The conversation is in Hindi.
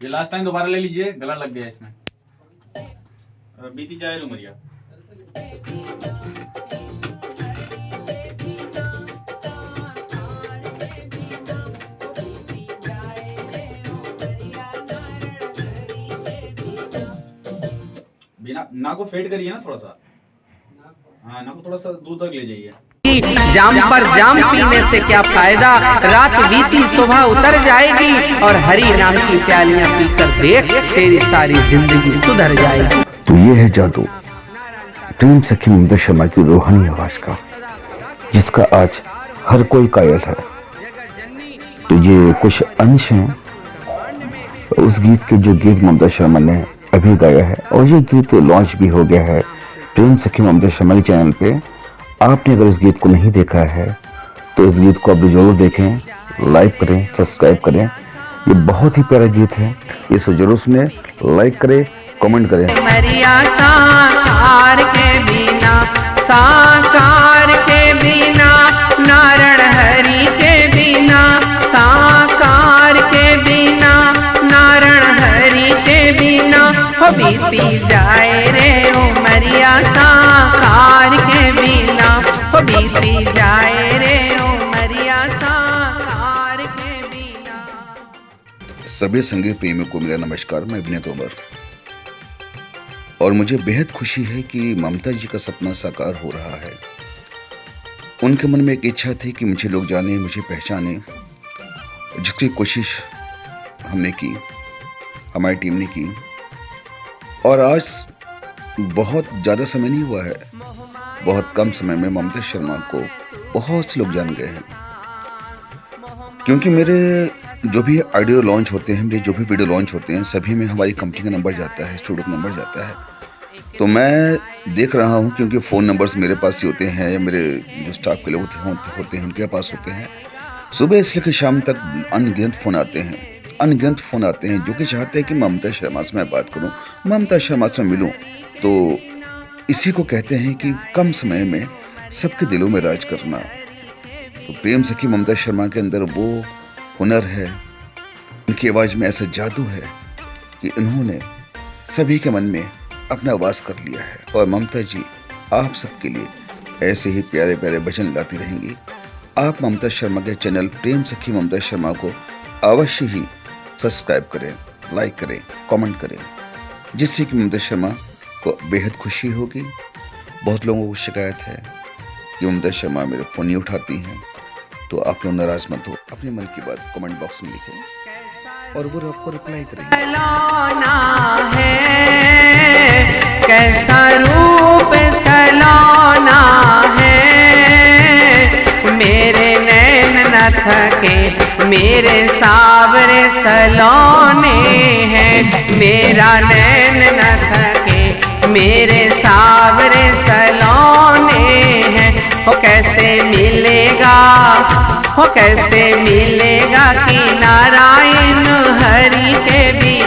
ये लास्ट टाइम दोबारा ले लीजिए, गला लग गया इसमें। बीती जाए उमरिया। बिना ना को फेड करिए ना थोड़ा सा, हाँ ना को थोड़ा सा दूर तक ले जाइए। जाम पर जाम पीने से क्या फायदा, रात बीती सुबह उतर जाएगी और हरी नाम की प्यालियां पीकर देख तेरी सारी जिंदगी सुधर जाएगी। तो ये है जादू प्रेम सखी ममता शर्मा की रूहानी आवाज का, जिसका आज हर कोई कायल है। तो ये कुछ अंश हैं उस गीत के जो गीत ममता शर्मा ने अभी गाया है, और ये गीत लॉन्च भी हो गया है प्रेम सखी ममता शर्मा के चैनल पे। आपने अगर इस गीत को नहीं देखा है तो इस गीत को आप जरूर देखें, लाइक करें, सब्सक्राइब करें। ये बहुत ही प्यारा गीत है, इसे जरूर सुने, लाइक करें, कमेंट करें। मरिया साकार के बिना, साकार के बिना, नारायण हरि के बिना, साकार के बिना, नारायण हरि के बिना, हो बीती जाए रे उमरिया साकार के बिना, हो बीती जाए रे उमरिया साकार के बिना। सभी संगीत प्रेमियों को मेरा नमस्कार। मैं विनय तोमर, और मुझे बेहद खुशी है कि ममता जी का सपना साकार हो रहा है। उनके मन में एक इच्छा थी कि मुझे लोग जाने, मुझे पहचाने, जिसकी कोशिश हमने की, हमारी टीम ने की। और आज बहुत ज़्यादा समय नहीं हुआ है, बहुत कम समय में ममता शर्मा को बहुत से लोग जान गए हैं। क्योंकि मेरे जो भी ऑडियो लॉन्च होते हैं, मेरे जो भी वीडियो लॉन्च होते हैं, सभी में हमारी कंपनी का नंबर जाता है, स्टूडियो का नंबर जाता है। तो मैं देख रहा हूं, क्योंकि फ़ोन नंबर्स मेरे पास ही होते हैं, या मेरे जो स्टाफ के लोग होते हैं उनके पास होते हैं। सुबह से लेकर शाम तक अनगिनत फ़ोन आते हैं, अनगिनत फ़ोन आते हैं जो कि चाहते हैं कि ममता शर्मा से मैं बात करूं, ममता शर्मा से मिलूं। तो इसी को कहते हैं कि कम समय में सबके दिलों में राज करना। तो प्रेम सखी ममता शर्मा के अंदर वो हुनर है, उनकी आवाज़ में ऐसा जादू है कि इन्होंने सभी के मन में अपना वास कर लिया है। और ममता जी आप सबके लिए ऐसे ही प्यारे प्यारे भजन गाती रहेंगी। आप ममता शर्मा के चैनल प्रेम सखी ममता शर्मा को अवश्य ही सब्सक्राइब करें, लाइक करें, कमेंट करें, जिससे कि ममता शर्मा को बेहद खुशी होगी। बहुत लोगों को शिकायत है कि ममता शर्मा मेरे फ़ोन नहीं उठाती हैं, तो आप लोग नाराज मत हो, अपने मन की बात कमेंट बॉक्स में लिखें और वो आपको रिप्लाई करेंगे। कैसा रूप सलोना है, मेरे नैन न थके, मेरे सावरे सलोने हैं, मेरा नैन न थके, मेरे सावरे सलोने हैं। हो कैसे मिलेगा, हो कैसे मिलेगा कि नारायण हरि के भी